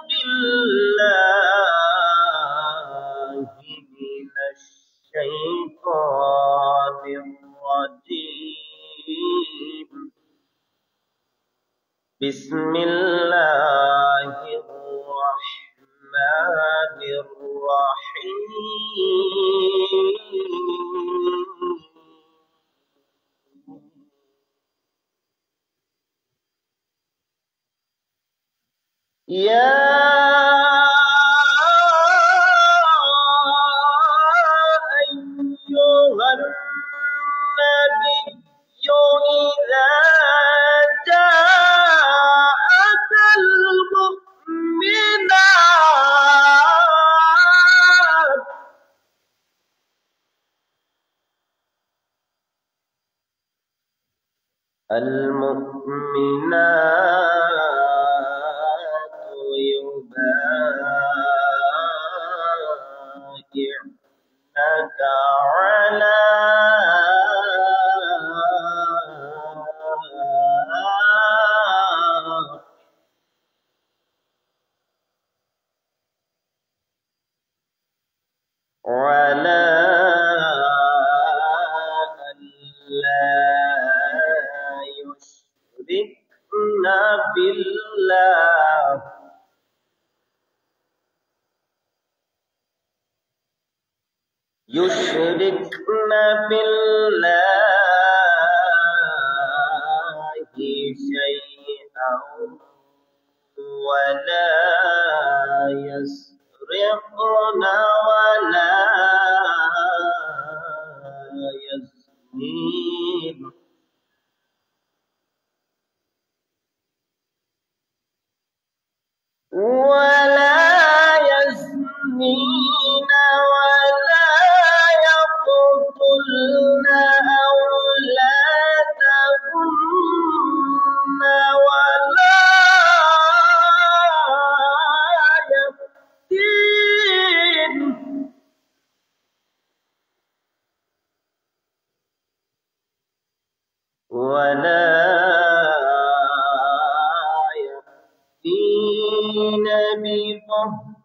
بالله من الشيطان الرجيم. بسم الله الرحمن الرحيم. يا أيها النبي إذا جاءك المؤمنات يبايعنك على يشركن بالله شيئا ولا يسرقن ولا يزنين ولا يقتلن أولادهن ولا يفتين ببهتان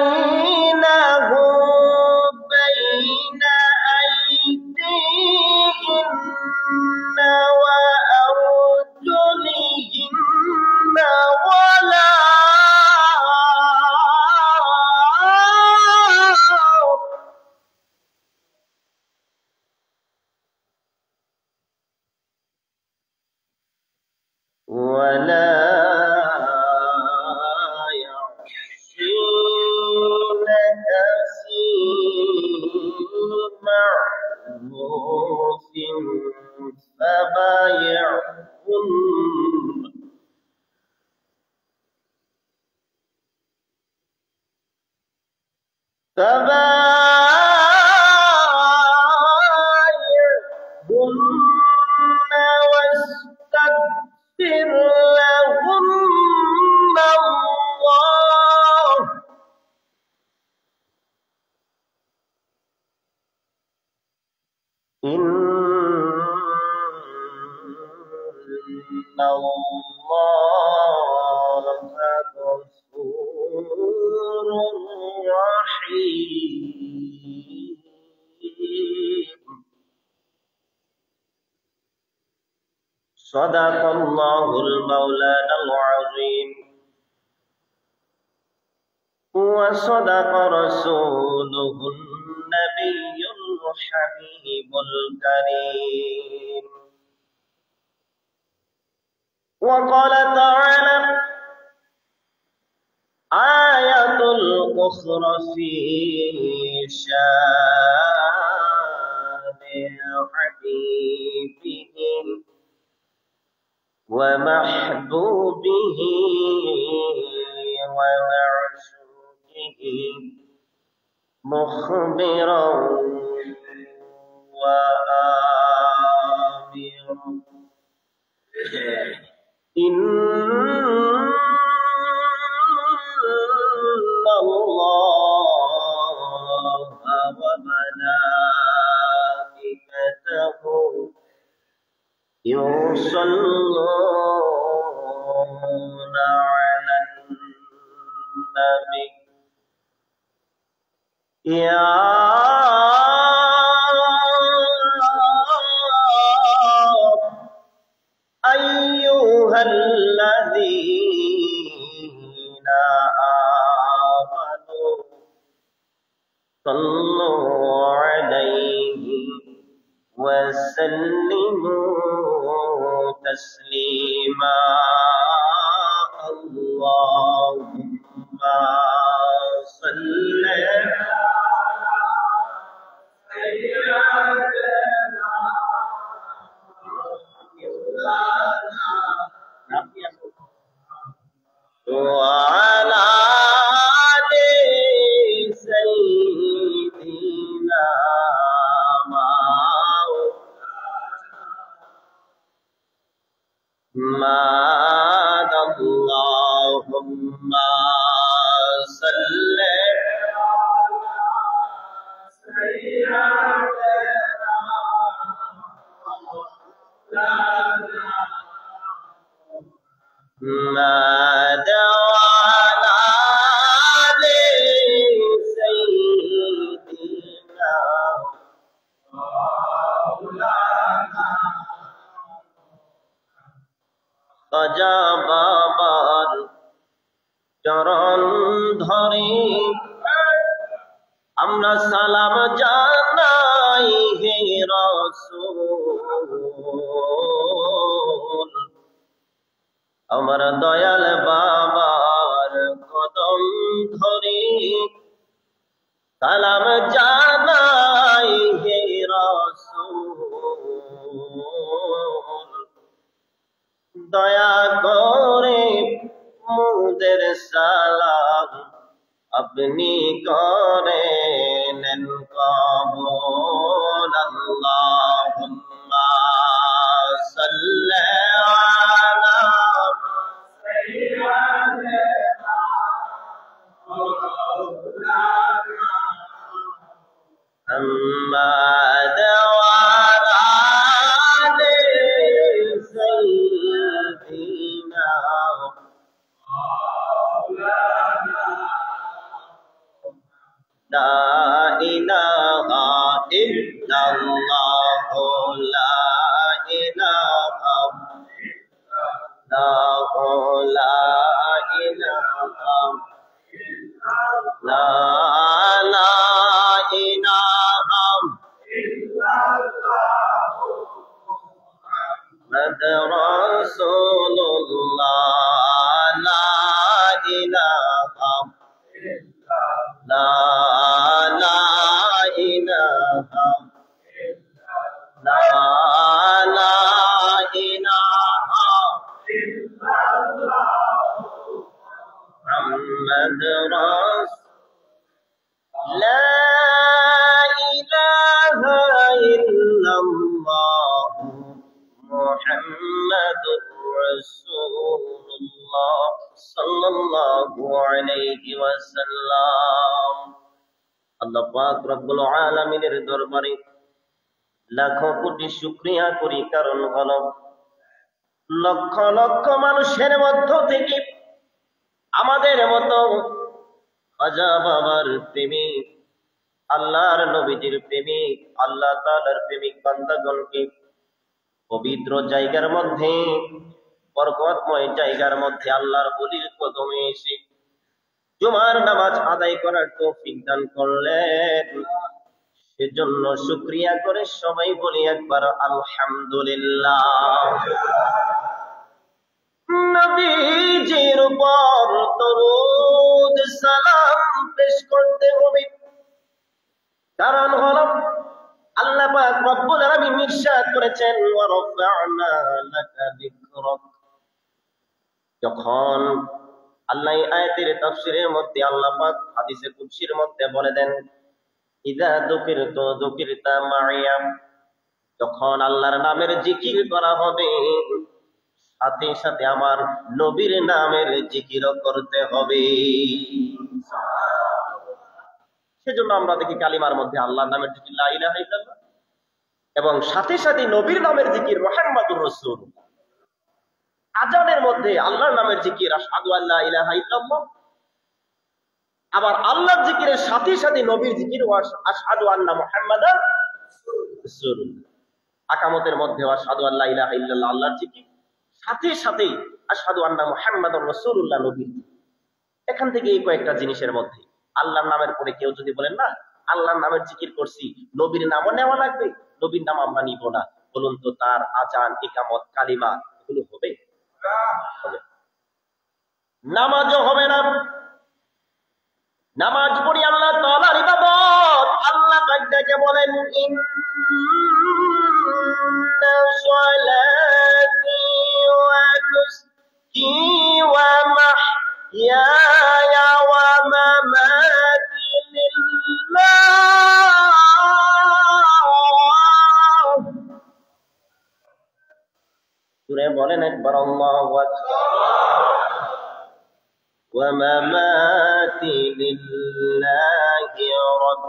يفترينه بين أيديهن وأرجلهن ولا يعصينك في معروف فبايعهن واستغفر لهن الله إن الله غفور رحيم. صدق الله المولانا العظيم وصدق رسوله النبي الحبيب الكريم. وقال تعالى آية الأخرى في شان حبيبه ومحبوبه ومعشوقه مخبرا وآمرا إن الله وملائكته يصلون على النبي يا أيها الذين آمنوا صلوا عليه وسلموا تسليما اللهم صل وعلى آل سيدنا محمد اللهم صل محمد وعلى آل سيدنا খাজা বাবার চরণ ধরে আমরা সালাম জানাই হে রাসূল আমার দয়াল বাবার কদম ধরে সালাম জানাই হে রাসূল দয়া করে মুদের সালাম আপনি করে নেন কবুল আল্লাহুম্মা সাল্লি আলা সাইয়্যিদিনা محمد وعلى آل سيدنا لا إله إلا الله لا إله إلا الله لا إله لا لا إله محمد رسول الله لا إله لا لا إله لا لا إله محمد رسول لا إله إلا الله محمد رسول الله صلى الله عليه وسلم আল্লাহ পাক রব্বুল আলামিনের দরবারে লাখো কোটি শুকরিয়া করি কারণ হলো লক্ষ লক্ষ মানুষের মধ্য থেকে আমাদের মতো খাজা বাবার প্রেমিক আল্লাহর নবীজির প্রেমিক আল্লাহ তাআলার প্রেমিক বান্দাগণকে পবিত্র জায়গার মধ্যে বরকতময় জায়গার মধ্যে আল্লাহর ওলির কদমে এসে জুমার নামাজ আদায় করার তৌফিক দান করলেন সেজন্য শুকরিয়া করে সবাই বলি একবার আলহামদুলিল্লাহ নবীজির উপর দরুদ সালাম পেশ করতে হবে কারণ হলো আল্লাহ পাক রব্বুল আলামিন ইরশাদ করেছেন ওয়া রাফা'না লাকা যিকরাক যখন আল্লাহ এই আয়াতের তাফসীরের মধ্যে আল্লাহ পাক হাদিসে কুদসির মধ্যে বলে দেন ইযা যুকিরতু যুকিরতা মাইয়া যখন আল্লাহর নামের জিকির করা হবে সাথে সাথে আমার নবীর নামের জিকিরও করতে হবে। সেজন্য আমরা দেখি কালিমার মধ্যে আল্লাহর নামের জিকির লা ইলাহা ইল্লাল্লাহ, এবং সাথে সাথে নবীর নামের জিকির মুহাম্মাদুর রাসূলুল্লাহ। আজানের মধ্যে আল্লাহর নামের জিকির আশহাদু আল্লা ইলাহা ইল্লাল্লাহ, আবার আল্লাহর জিকিরের সাথে সাথে নবীর জিকির আশহাদু আন্না মুহাম্মাদার রাসূলুল্লাহ। আকামতের মধ্যে আশহাদু আল্লা ইলাহা ইল্লাল্লাহ আল্লাহর জিকির, সাথে সাথে আশহাদু আন্না মুহাম্মাদার রাসূলুল্লাহ নবীর। এখান থেকে এই কয়েকটা জিনিসের মধ্যে আল্লাহর নামের পরে কেউ যদি বলেন না আল্লাহর নামের জিকির করছি, নবীর নামও নেওয়া লাগবে, নবীর নাম আমরা নিব না, বলুন তো তার আজান, ইকামত, কালিমা এগুলো হবে? হবে। নামাজও হবে না। নামাজ পড়ি আল্লাহ তাআলার ইবাদত। আল্লাহ পাক ডেকে বলেন ইন্না সলাতি ওয়া নুসকি ওয়া মাহইয়ায়া ওয়া মামাতি লিল্লাহ। সূরা বলেন একবার আল্লাহু আকবার। ومماتي لله رب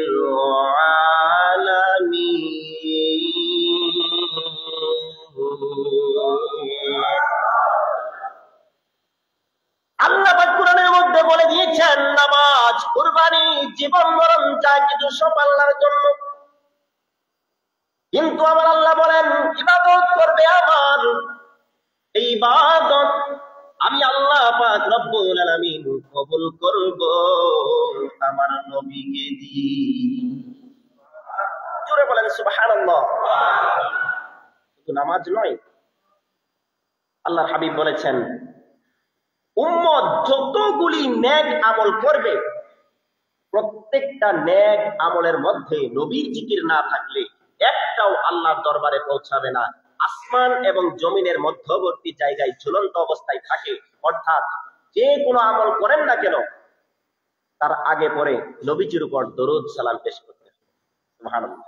العالمين। আল্লাহ পাক কোরআনের মধ্যে বলে দিয়েছেন নামাজ, কুরবানি, জীবন মরণ যা কিছু সব আল্লাহর জন্য। কিন্তু আমার আল্লাহ বলেন ইবাদত করবে আমার, এই ইবাদত আমি আল্লাহ পাক রব্বুল আলামিন কবুল করব আমার নবীকে দিয়ে। জোরে বলেন সুবহানাল্লাহ। শুধু নামাজ নয়, আল্লাহর হাবিব বলেছেন উম্মত যতগুলি নেক আমল করবে, প্রত্যেকটা নেক আমলের মধ্যে নবীর জিকির না থাকলে একটাও আল্লাহর দরবারে পৌঁছাবে না। আসমান এবং জমিনের মধ্যবর্তী জায়গায় ঝুলন্ত অবস্থায় থাকে, অর্থাৎ যে কোনো আমল করেন না কেন তার আগে পরে নবীজির উপর দরুদ সালাম পেশ করতে হবে। সুবহানাল্লাহ।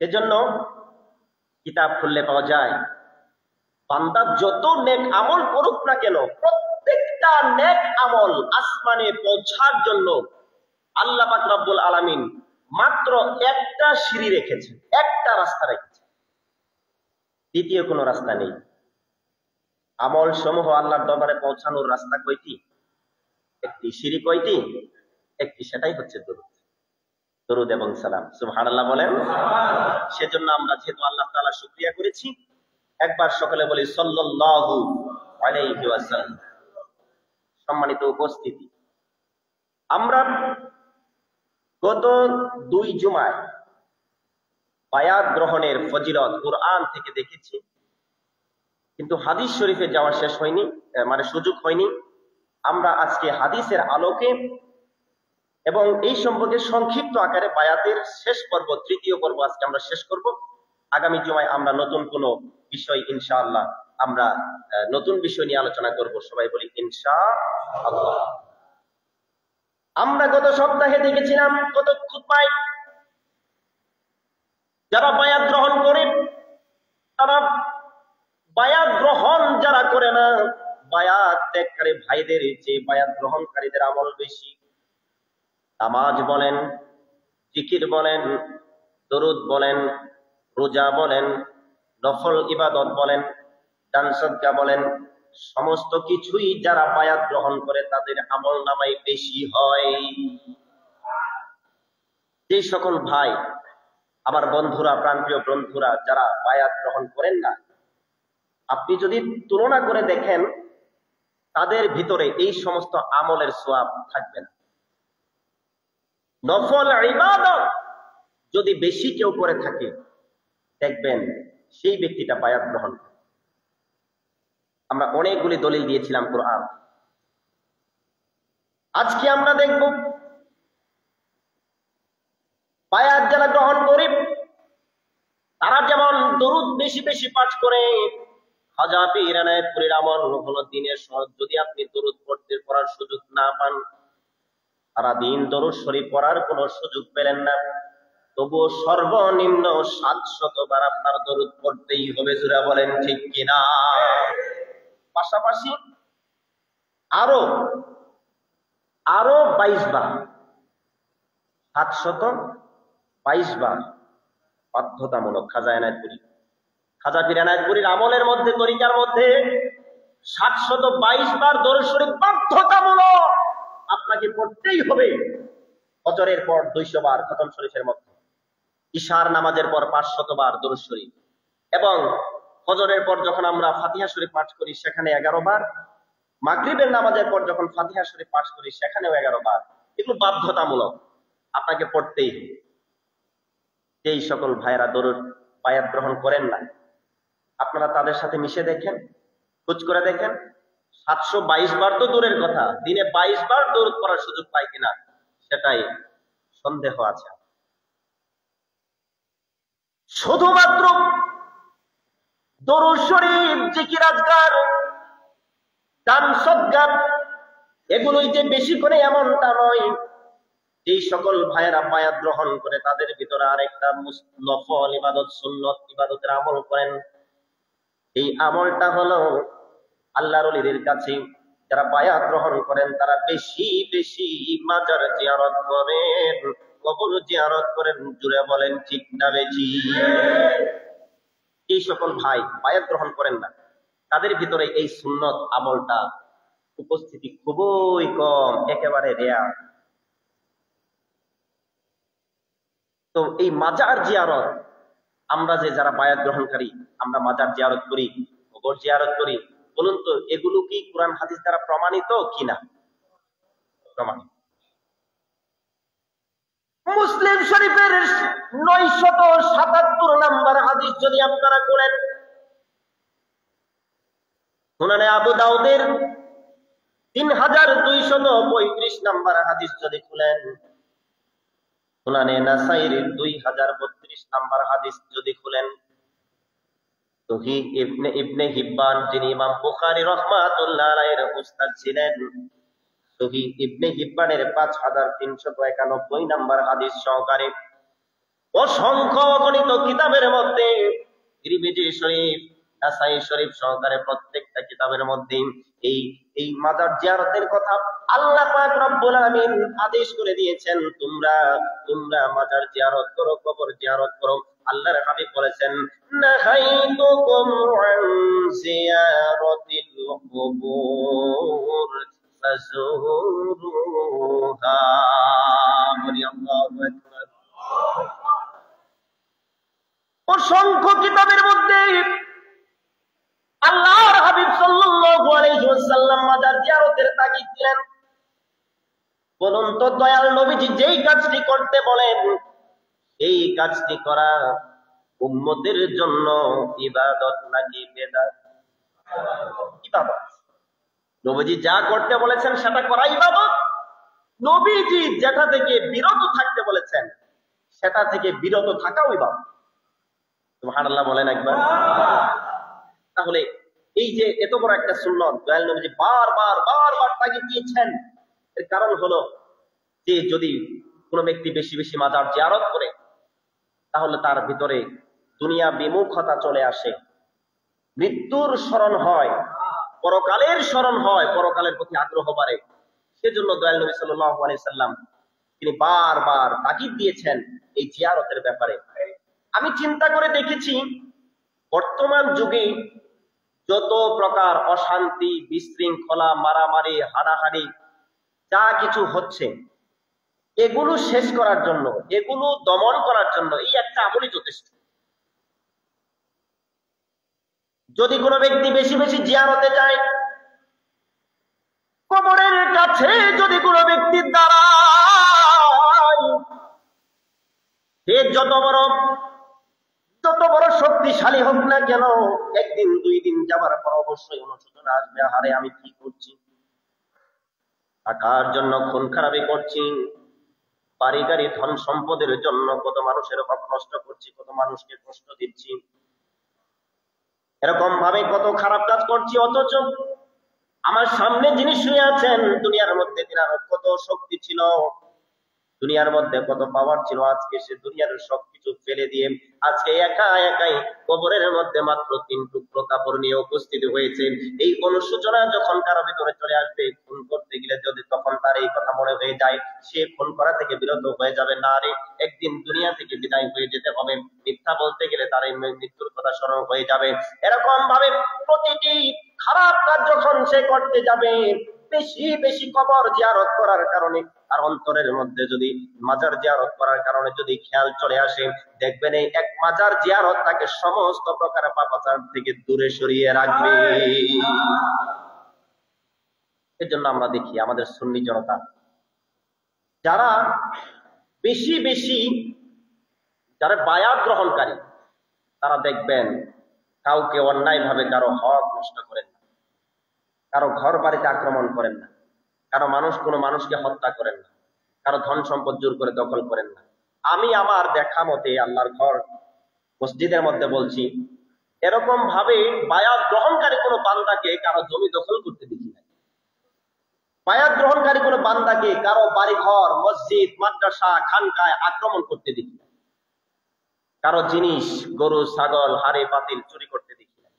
এজন্য কিতাব খুললে পাওয়া যায় বান্দা যত নেক আমল করুক না কেন, প্রত্যেকটা নেক আমল আসমানে পৌঁছার জন্য আল্লাহ পাক রব্বুল আলামিন মাত্র একটা সিঁড়ি রেখেছেন, একটা রাস্তা রেখেছেন, দ্বিতীয় কোনো রাস্তা নেই। আমল সমূহ আল্লাহর দরবারে পৌঁছানোর রাস্তা কয়টি? একটি। সিঁড়ি কয়টি? একটি, সেটাই হচ্ছে দরুদ, দরুদ এবং সালাম। সুবহানাল্লাহ বলেন। সেজন্য আমরা যেহেতু আল্লাহ তাআলার শুকরিয়া করেছি, একবার সকলে বলি সাল্লাল্লাহু আলাইহি ওয়াসাল্লাম। সম্মানিত উপস্থিতি, আমরা গত 2 জুমায় বায়াত গ্রহণের ফজিলত কুরআন থেকে দেখেছি, কিন্তু হাদিস শরীফে যাওয়া শেষ হয়নি, মানে সুযোগ হয়নি। আমরা আজকে হাদিসের আলোকে এবং এই সম্পর্কে সংক্ষিপ্ত আকারে বায়াতের শেষ পর্ব, তৃতীয় পর্ব আজকে আমরা শেষ করব। আগামী জুমায় আমরা নতুন কোনো বিষয় ইনশাআল্লাহ আমরা নতুন বিষয় নিয়ে আলোচনা করব। সবাই বলি ইনশাআল্লাহ। আমরা গত সপ্তাহে দেখেছিলাম, গত খুতবায় যারা বায়াত গ্রহণ করে, তারা বায়াত গ্রহণ যারা করে না, বায়াত ত্যাগকারী ভাইদের চেয়ে বায়াত গ্রহণকারীদের আমল বেশি। নামাজ বলেন, জিকির বলেন, দরুদ বলেন, রোজা বলেন, নফল ইবাদত বলেন, দান সদকা বলেন, সমস্ত কিছুই যারা বায়াত গ্রহণ করে তাদের আমল নামায় বেশি হয়। যে সকল ভাই, আমার বন্ধুরা, প্রাণপ্রিয় বন্ধুরা যারা বায়াত গ্রহণ করেন না, আপনি যদি তুলনা করে দেখেন তাদের ভিতরে এই সমস্ত আমলের সওয়াব থাকবে না। নফল ইবাদত যদি বেশি কেউ করে থাকে, দেখবেন সেই ব্যক্তিটা বায়াত গ্রহণ করে। আমরা অনেকগুলি দলিল দিয়েছিলাম কোরআন। আজকে আমরা দেখব বায়াত যারা গ্রহণ করে তারা যেমন দরুদ বেশি বেশি পাঠ করে। খাজা পীর এনায়েতপুরীর আমল হলো দিনের সহজ। যদি আপনি দরুদ পড়ার সুযোগ না পান, সারা দিন দরুদ শরীফ পড়ার কোনো সুযোগ পেলেন না, তবুও সর্বনিম্ন 700 বার আপনার দরুদ পড়তেই হবে। জোরে বলেন ঠিক কিনা? পাশাপাশি আরো 22 বার, 722 বার বাধ্যতামূলক। খাজা এনায়েতপুরী, খাজা পীর এনায়েতপুরীর আমলের মধ্যে, তরিকার মধ্যে 722 বার দরুদ শরীফ বাধ্যতামূলক, আপনাকে পড়তেই হবে। ফজরের পর 200 বার খতম শরীফের মধ্যে, ইশার নামাজের পর 500 বার দরুদ শরীফ, এবং ফজরের পর যখন আমরা ফাতিহা শরীফ পাঠ করি সেখানে 11 বার, মাগরিবের নামাজের পর যখন ফাতিহা শরীফ পাঠ করি সেখানেও 11 বার। এগুলো বাধ্যতামূলক, আপনাকে পড়তেই হবে। যেই সকল ভাইয়েরা দরুদ বায়াত গ্রহণ করেন না, আপনারা তাদের সাথে মিশে দেখেন, খোঁজ করে দেখেন। 722 বার তো দূরের কথা, দিনে 22 বার দরুদ পড়ার সুযোগ পায় কিনা সেটাই সন্দেহ আছে। শুধুমাত্র দরুদ শরীফ, জিকির, আজকার, দান সদকা এগুলোই যে বেশি করে এমনটা নয়। যেই সকল ভাইয়েরা বায়াত গ্রহণ করে তাদের ভিতরে আরেকটা নফল ইবাদত, সুন্নত ইবাদতের আমল করেন। এই আমলটা হলো আল্লাহর ওলিদের কাছে যারা বায়াত গ্রহণ করেন তারা বেশি বেশি মাজার জিয়ারত করেন, কবর জিয়ারত করেন। জুড়ে বলেন ঠিক না বেশি? এই সকল ভাই বায়াত গ্রহণ করেন না, তাদের ভিতরে এই সুন্নত আমলটা উপস্থিতি খুবই কম, একেবারে রেয়ার। তো এই মাজার জিয়ারত, আমরা যে যারা বায়াত গ্রহণকারী, আমরা মাজার জিয়ারত করি, কবর জিয়ারত করি, বলুন তো এগুলো কি কোরআন হাদিস দ্বারা প্রমাণিত কিনা? প্রমাণিত। মুসলিম শরীফের 977 নম্বর হাদিস যদি আপনারা করেন, সুনানে আবু দাউদের 3235 নম্বর হাদিস যদি খুলেন, সুনানে নাসাইর 2032 নম্বর হাদিস যদি খুলেন, সহিহ ইবনে হিব্বান, যিনি ইমাম বুখারী রাহমাতুল্লাহ আলাইহির উস্তাদ ছিলেন, সহিহ ইবনে হিব্বানের 5391 নম্বর হাদিস সহকারে অসংখ্য অগণিত কিতাবের মধ্যে, তিরমিজি শরীফ, নাসাই শরীফ সহকারে প্রত্যেকটা কিতাবের মধ্যে এই মাজার জিয়ারতের কথা আল্লাহ পাক রব্বুল আলামিন আদেশ করে দিয়েছেন, তোমরা মাজার জিয়ারত করো, কবর জিয়ারত করো। আল্লাহর হাবিব বলেছেন, নাহাইতুকুম আন জিয়ারাতিল কুবুর ফাজুরুহা। আল্লাহু আকবার। অসংখ্য কিতাবের মধ্যে আল্লাহর হাবিব সাল্লাল্লাহু আলাইহি ওয়াসাল্লাম মাজার জিয়ারতের তাগিদ দিলেন। বলুন তো দয়াল নবীজি যেই কাজটি করতে বলেন, এই কাজটি করা উম্মতের জন্য ইবাদত নাকি বেদাত? ইবাদত। নবীজি যা করতে বলেছেন সেটা করা ইবাদত। নবীজি যেটা থেকে বিরত থাকতে বলেছেন সেটা থেকে বিরত থাকাও ইবাদত। সুবহানাল্লাহ বলেন একবার। তাহলে এই যে এত বড় একটা সুন্নত দয়াল নবীজি বারবার তাগিদ দিয়েছেন, এর কারণ হলো যে যদি কোনো ব্যক্তি বেশি বেশি মাজার জিয়ারত করে তাহলে তার ভিতরে দুনিয়া বিমুখতা চলে আসে, মৃত্যুর স্মরণ হয়, পরকালের স্মরণ হয়, পরকালের প্রতি আগ্রহ বাড়ে। সেজন্য দয়াল নবী সাল্লাল্লাহু আলাইহি সাল্লাম তিনি বারবার তাগিদ দিয়েছেন এই জিয়ারতের ব্যাপারে। আমি চিন্তা করে দেখেছি, বর্তমান যুগে যত প্রকার অশান্তি, বিশৃঙ্খলা, মারামারি, হানাহানি যা কিছু হচ্ছে, এগুলো শেষ করার জন্য, এগুলো দমন করার জন্য এই একটা আমলই যথেষ্ট। যদি কোনো ব্যক্তি বেশি বেশি জিয়ারতে যায়, কবরের কাছে যদি কোনো ব্যক্তি দাঁড়ায়, সে যত বড় শক্তিশালী হোক না কেন, একদিন দুই দিন যাবার পর অবশ্যই অনুশোচনা আসবে, আরে আমি কি করছি, টাকার জন্য খুন খারাপি করছি, বাড়ি গাড়ি ধন সম্পদের জন্য কত মানুষের হক নষ্ট করছি, কত মানুষকে কষ্ট দিচ্ছি, এরকম ভাবে কত খারাপ কাজ করছি, অথচ আমার সামনে যিনি শুয়ে আছেন দুনিয়ার মধ্যে, তিনার কত শক্তি ছিল, দুনিয়ার মধ্যে কত পাওয়ার ছিল, আজকে সে দুনিয়ার সবকিছু ফেলে দিয়ে আজকে একা একাই কবরের মধ্যে মাত্র 3 টুকরো কাপড় নিয়ে উপস্থিত হয়েছে। এই অনুশোচনা যখন কারো ভিতরে চলে আসবে, খুন করতে গেলে যদি তখন তার এই কথা মনে হয়ে যায়, সে খুন করা থেকে বিরত হয়ে যাবে। না রে, একদিন দুনিয়া থেকে বিদায় হয়ে যেতে হবে, মিথ্যা বলতে গেলে তার এই মৃত্যুর কথা স্মরণ হয়ে যাবে। এরকম ভাবে প্রতিটি খারাপ কাজ যখন সে করতে যাবে, বেশি বেশি কবর জিয়ারত করার কারণে আর অন্তরের মধ্যে যদি মাজার জিয়ারত করার কারণে যদি খেয়াল চলে আসে, দেখবেন এই এক মাজার জিয়ারত তাকে সমস্ত প্রকার পাপাচার থেকে দূরে সরিয়ে রাখবে। এর জন্য আমরা দেখি আমাদের সুন্নি জনতা যারা বেশি বেশি যারা বায়াত গ্রহণকারী, তারা দেখবেন কাউকে অন্যায় ভাবে কারো হক নষ্ট করেন না, কারো ঘর বাড়িতে আক্রমণ করেন না, কারো কোনো মানুষকে হত্যা করেন না, কারো ধন সম্পদ জোর করে দখল করেন না। আমি আমার দেখা মতে আল্লাহর ঘর মসজিদের মধ্যে বলছি, এরকম ভাবে বায়াত গ্রহণকারী কোনো বান্দাকে কারো জমি দখল করতে দেখি না। বায়াত গ্রহণকারী কোনো বান্দাকে কারো বাড়ি ঘর, মসজিদ, মাদ্রাসা, খানকায় আক্রমণ করতে দেখি না। কারো জিনিস, গরু, ছাগল, হাড়ি পাতিল চুরি করতে দেখি না।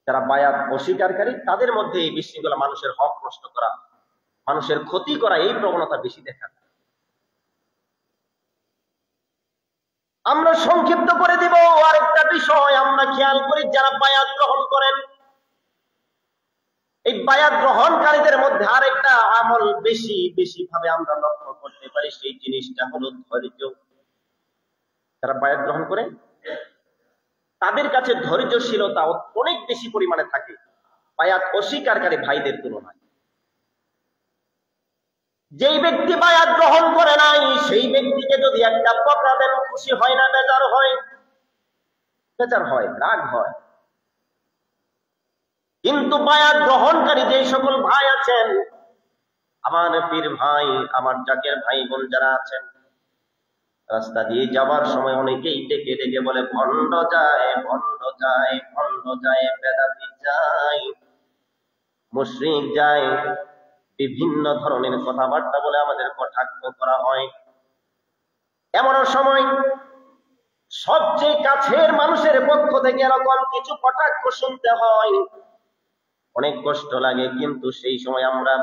যারা বায়াত অস্বীকারী তাদের মধ্যে এই বিশৃঙ্খলা, মানুষের হক নষ্ট করা, মানুষের ক্ষতি করা, এই প্রবণতা বেশি দেখা যায়। আমরা সংক্ষিপ্ত করে দিব আরেকটা বিষয় আমরা খেয়াল করি, যারা বায়াত গ্রহণ করেন, এই বায়াত গ্রহণকারীদের মধ্যে আরেকটা আমল বেশি বেশি ভাবে আমরা লক্ষ্য করতে পারি, সেই জিনিসটা হলো ধৈর্য। যারা বায়াত গ্রহণ করে তাদের কাছে ধৈর্যশীলতা অনেক বেশি পরিমাণে থাকে বায়াত অস্বীকারী ভাইদের তুলনায়। যেই ব্যক্তি বায়াত গ্রহণ করে নাই, সেই ব্যক্তিকে যদি একটা বকা দেন, খুশি হয় না, বেজার হয়? বেজার হয়, রাগ হয়। কিন্তু বায়াত গ্রহণকারী যে সকল ভাই আছেন, আমার পীর ভাই, আমার জাকের ভাই বোন যারা আছেন, রাস্তা দিয়ে যাওয়ার সময় অনেকেই ডেকে ডেকে বলে ভণ্ড যায়, ভণ্ড যায়, ভণ্ড যায়, বেদাতি যায়, মুশরিক যায়, বিভিন্ন ধরনের কথাবার্তা বলে আমাদের কটাক্ষ করা হয়। এমন সময় সবচেয়ে কাছের মানুষের পক্ষ থেকে এরকম কিছু কটাক্ষ শুনতে হয়, অনেক কষ্ট লাগে। কিন্তু সেই সময় আমরা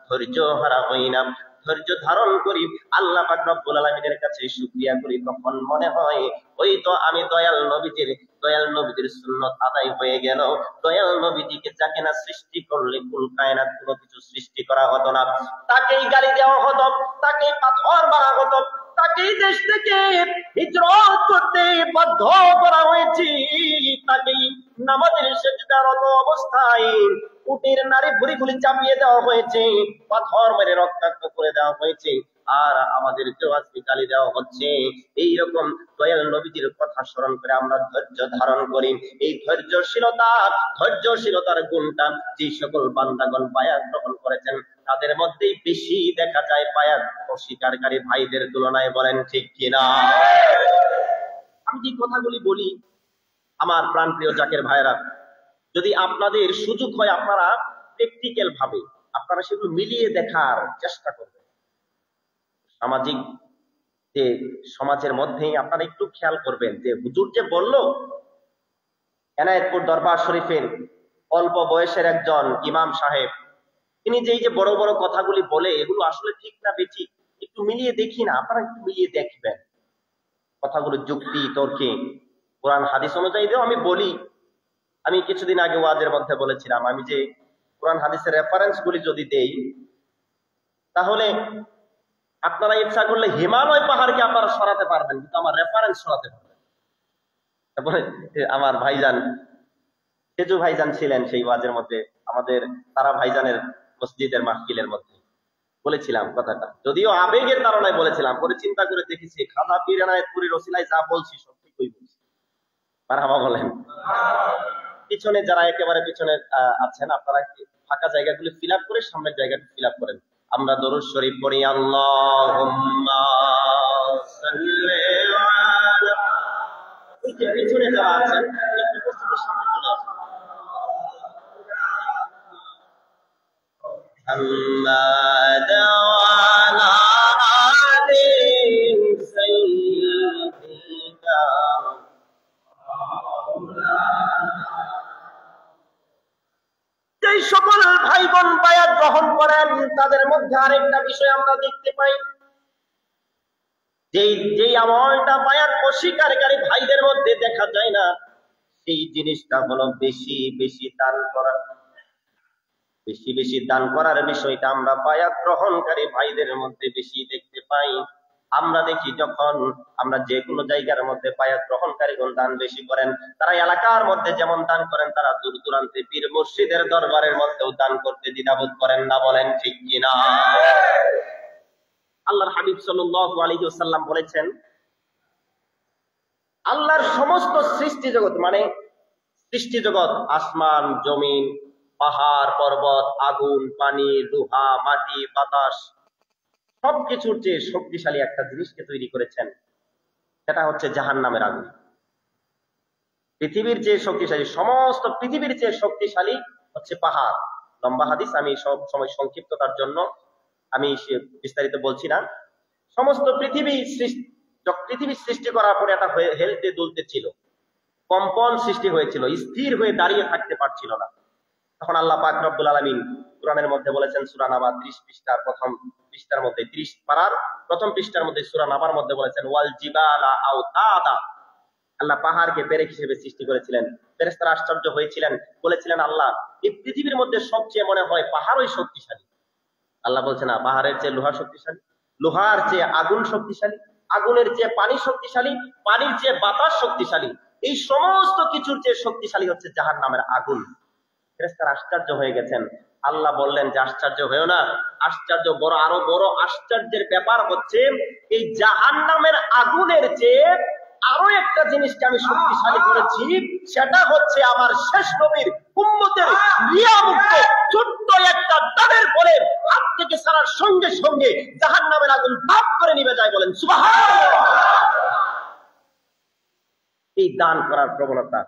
ধৈর্য হারা হই না, ধৈর্য ধারণ করি, আল্লাহ পাক রব্বুল আলামিনের কাছে শুকরিয়া করি। তখন মনে হয় ওই তো আমি দয়াল নবীজির সুন্নাত আদায় হয়ে গেল। দয়াল নবীজিকে যাকে না সৃষ্টি করলে কুল কায়নাত কোনো কিছু সৃষ্টি করা হতো না, তাকেই গালি দেওয়া হতো, তাকেই পাথর মারা হতো, তাকেই দেশ থেকে হিজরত করতে বাধ্য করা হয়েছে, তাকেই নামাজের সেজদারত অবস্থায় উটের নারী ভুড়িগুলি চাপিয়ে দেওয়া হয়েছে, পাথর মেরে রক্তাক্ত করে দেওয়া হয়েছে, আর আমাদেরকেও আজকে গালি দেওয়া হচ্ছে। এইরকম দয়াল নবীজির কথা স্মরণ করে আমরা ধৈর্য ধারণ করি। এই ধৈর্যশীলতার গুণটা যে সকল বান্দাগণ বায়াত গ্রহণ করেছেন তাদের মধ্যেই বেশি দেখা যায় বায়াত অস্বীকারী ভাইদের তুলনায়। বলেন ঠিক কিনা? আমি যে কথাগুলি বলি আমার প্রাণপ্রিয় জাকের ভাইরা, যদি আপনাদের সুযোগ হয় আপনারা প্র্যাকটিক্যাল ভাবে আপনারা সেগুলো মিলিয়ে দেখার চেষ্টা করবেন। সামাজিক যে সমাজের মধ্যেই আপনারা একটু খেয়াল করবেন যে হুজুর যে বলল, এনায়েতপুর দরবার শরীফের অল্প বয়সের একজন ইমাম সাহেব, তিনি যে বড় বড় কথাগুলি বলে, এগুলো আসলে ঠিক না বেঠিক একটু মিলিয়ে দেখি না, আপনারা একটু মিলিয়ে দেখবেন কথাগুলো যুক্তি তর্কে কোরআন হাদিস অনুযায়ী দিয়েও আমি বলি। আমি কিছুদিন আগে ওয়াজের মধ্যে বলেছিলাম, আমি যে কোরআন হাদিসের রেফারেন্স গুলি যদি দেই, তাহলে আপনারা ইচ্ছা করলে হিমালয় পাহাড়কে আপনারা সরাতে পারবেন, কিন্তু আমার রেফারেন্স সরাতে পারবেন। তারপরে আমার ভাইজান সেজু ভাইজান ছিলেন সেই ওয়াজের মধ্যে, আমাদের তারা ভাইজানের মসজিদের মাহফিলের মধ্যে বলেছিলাম কথাটা, যদিও আবেগের কারণে বলেছিলাম, পরে চিন্তা করে দেখেছি খাজা পীর এনায়েতপুরীর ওসিলায় যা বলছি সব ঠিকই বলছি। মারহাবা বলেন। পিছনে যারা একেবারে পিছনে আছেন, আপনারা ফাঁকা জায়গাগুলি ফিল আপ করে সামনের জায়গাটা ফিল আপ করেন। আমরা দরুদ শরীফ পড়ি, আল্লাহুম্মা সাল্লি আলা। এই যে পিছনে যারা আছেন একটু উপস্থিতির সামনে চলে আসুন। محمد وعلى গ্রহণ করেন, তাদের মধ্যে আরেকটা বিষয় আমরা দেখতে পাই, যেই আমলটা বায়াত অস্বীকারী ভাইদের মধ্যে দেখা যায় না, সেই জিনিসটা হলো বেশি বেশি দান করা। বেশি বেশি দান করার বিষয়টা আমরা বায়াত গ্রহণকারী ভাইদের মধ্যে বেশি দেখতে পাই। আমরা দেখি যখন আমরা যে কোনো জায়গার মধ্যে বায়াত গ্রহণকারীগণ দান বেশি করেন, তারা এলাকার মধ্যে যেমন দান করেন, তারা দূর দূরান্তে পীর মুর্শিদের দরবারের মধ্যেও দান করতে দ্বিধাবোধ করেন না। বলেন ঠিক কিনা? আল্লাহর হাবিব সাল্লাল্লাহু আলাইহি ওয়াসাল্লাম বলেছেন, আল্লাহর সমস্ত সৃষ্টি জগৎ, মানে সৃষ্টি জগৎ, আসমান জমিন, পাহাড় পর্বত, আগুন পানি, লোহা মাটি বাতাস, সবকিছুর চেয়ে শক্তিশালী একটা জিনিসকে তৈরি করেছেন, সেটা হচ্ছে জাহান্নামের আগুন। পৃথিবীর চেয়ে শক্তিশালী, সমস্ত পৃথিবীর চেয়ে শক্তিশালী হচ্ছে পাহাড়। লম্বা হাদিস, আমি সব সময় সংক্ষিপ্ততার জন্য আমি বিস্তারিত বলছি না। সমস্ত পৃথিবী সৃষ্টি করার পরে এটা হেলতে দুলতে ছিল, কম্পন সৃষ্টি হয়েছিল, স্থির হয়ে দাঁড়িয়ে থাকতে পারছিল না। তখন আল্লাহ পাক রব্বুল আলামিন কোরআনের মধ্যে বলেছেন, সূরা নাবা 30 পৃষ্ঠার প্রথম পৃষ্ঠার মধ্যে, 30 পারার প্রথম পৃষ্ঠার মধ্যে সূরা নাবার মধ্যে বলেছেন, ওয়াল জিবালা আওতাদা। আল্লাহ পাহাড়কে পেরেক হিসেবে সৃষ্টি করেছিলেন। ফেরেশতারা আশ্চর্য হয়েছিলেন, বলেছিলেন, আল্লাহ, এই পৃথিবীর মধ্যে সবচেয়ে মনে হয় পাহাড়ই শক্তিশালী। আল্লাহ বলছে, না, পাহাড়ের চেয়ে লোহা শক্তিশালী, লোহার চেয়ে আগুন শক্তিশালী, আগুনের চেয়ে পানি শক্তিশালী, পানির চেয়ে বাতাস শক্তিশালী, এই সমস্ত কিছুর চেয়ে শক্তিশালী হচ্ছে জাহান্নামের আগুন। ফেরেশতারা আশ্চর্য হয়ে গেছেন। আল্লাহ বললেন যে, আশ্চর্য হয়েও না, আশ্চর্য বড়, আরো বড় আশ্চর্যের ব্যাপার হচ্ছে, এই জাহান্নামের আগুনের চেয়ে আরো একটা জিনিসকে আমি শক্তিশালী করেছি, সেটা হচ্ছে আমার শেষ নবীর উম্মতের রিয়ামুক্ত ছোট্ট একটা দানের ফলে হাত থেকে ছাড়ার সঙ্গে সঙ্গে জাহান্নামের আগুন ভাগ করে নিভে যায়। বলেন সুবহানাল্লাহ। এই দান করার প্রবণতা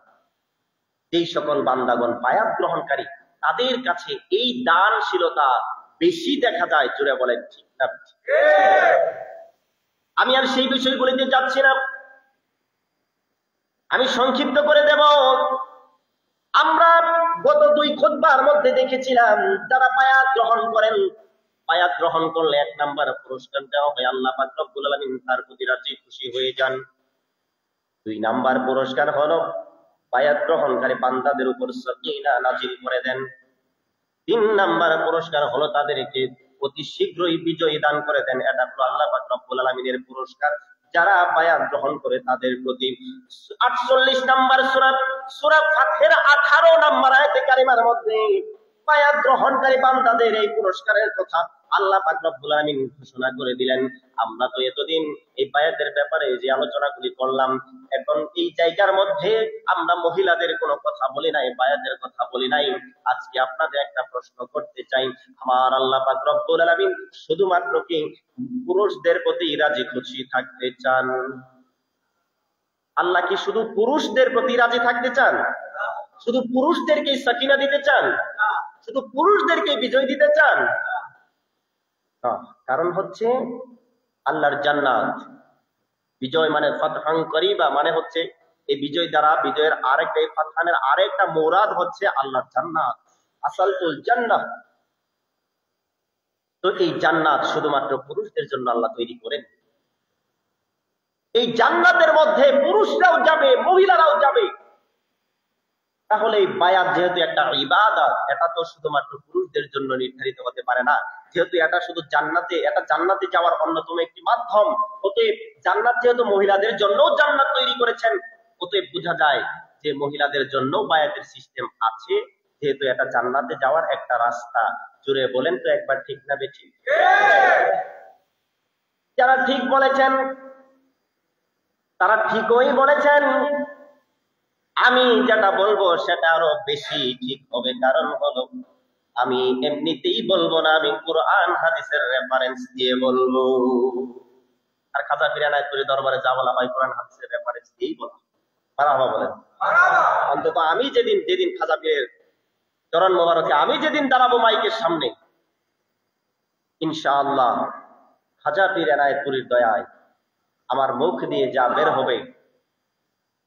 যেই সকল বান্দাগণ বায়াত গ্রহণকারী, তাদের কাছে এই দানশীলতা বেশি দেখা যায়। জোরে বলেন ঠিক না? আমি আর সেই বিষয়গুলিতে যাচ্ছি না, আমি সংক্ষিপ্ত করে দেব। আমরা গত 2 খুতবার মধ্যে দেখেছিলাম, যারা বায়াত গ্রহণ করেন, বায়াত গ্রহণ করলে 1 নাম্বার পুরস্কার দেওয়া হয়, আল্লাহ পাক রব্বুল আলামিন তার প্রতি রাজি খুশি হয়ে যান। 2 নাম্বার পুরস্কার হলো বায়াত গ্রহণকারী বান্দাদের উপর সাকিনা নাজিল করে দেন। 3 নাম্বার পুরস্কার হলো তাদেরকে অতি শীঘ্রই বিজয়ী দান করে দেন। এটা হলো আল্লাহ পাক রব্বুল আলামিনের পুরস্কার যারা বায়াত গ্রহণ করে তাদের প্রতি। 48 নাম্বার সূরা ফাতহের 18 নাম্বার আয়াতে কারিমার মধ্যে বায়াত গ্রহণকারী বান্দাদের এই পুরস্কারের কথা আল্লাহ পাক রব্বুল আলামিন ঘোষণা করে দিলেন। আমরা তো এতদিন এই বায়াতের ব্যাপারে যে আলোচনাগুলি করলাম, এখন এই জায়গার মধ্যে আমরা মহিলাদের কোনো কথা বলি নাই, বায়াতের কথা বলি নাই। আজকে আপনাদের একটা প্রশ্ন করতে চাই, আমার আল্লাহ পাক রব্বুল আলামিন শুধুমাত্র কি পুরুষদের প্রতি রাজি খুশি থাকতে চান? আল্লাহ কি শুধু পুরুষদের প্রতি রাজি থাকতে চান? শুধু পুরুষদেরকে সাকিনা দিতে চান? শুধু পুরুষদেরকে বিজয় দিতে চান? কারণ হচ্ছে আল্লাহর জান্নাত। বিজয় মানে ফাতহান করিবা, মানে হচ্ছে এই বিজয় দ্বারা, বিজয়ের আরেকটা, এই ফাতহানের আরেকটা মুরাদ হচ্ছে আল্লাহর জান্নাত, আসালতুল জান্নাহ। তো এই জান্নাত শুধুমাত্র পুরুষদের জন্য আল্লাহ তৈরি করেন। এই জান্নাতের মধ্যে পুরুষরাও যাবে, মহিলারাও যাবে। তাহলে এই বায়াত যেহেতু একটা ইবাদত, এটা তো শুধুমাত্র পুরুষদের জন্য নির্ধারিত হতে পারে না। যেহেতু এটা শুধু জান্নাতে, এটা জান্নাতে যাওয়ার অন্যতম একটি মাধ্যম, অতএব জান্নাত যেহেতু মহিলাদের জন্যও জান্নাত তৈরি করেছেন, অতএব বোঝা যায় যে মহিলাদের জন্য বায়াতের সিস্টেম আছে, যেহেতু এটা জান্নাতে যাওয়ার একটা রাস্তা। জুড়ে বলেন তো একবার, ঠিক না বেঠিক? যারা ঠিক বলেছেন তারা ঠিকই বলেছেন। আমি যেটা বলবো সেটা আরো বেশি ঠিক হবে, কারণ হলো আমি এমনিতেই বলবো না, আমি কোরআন হাদিসের রেফারেন্স দিয়ে বলবো। আর খাজা পীর এনায়েতপুরী দরবারে যা বলা হয় কোরআন হাদিসের রেফারেন্স দিয়েই বলা। মারহাবা বলেন। অন্তত আমি যেদিন খাজা পীরের চরণ মোবারকে আমি যেদিন দাঁড়াবো মাইকের সামনে, ইনশাআল্লাহ খাজা পীর এনায়েতপুরীর দয়ায় আমার মুখ দিয়ে যা বের হবে,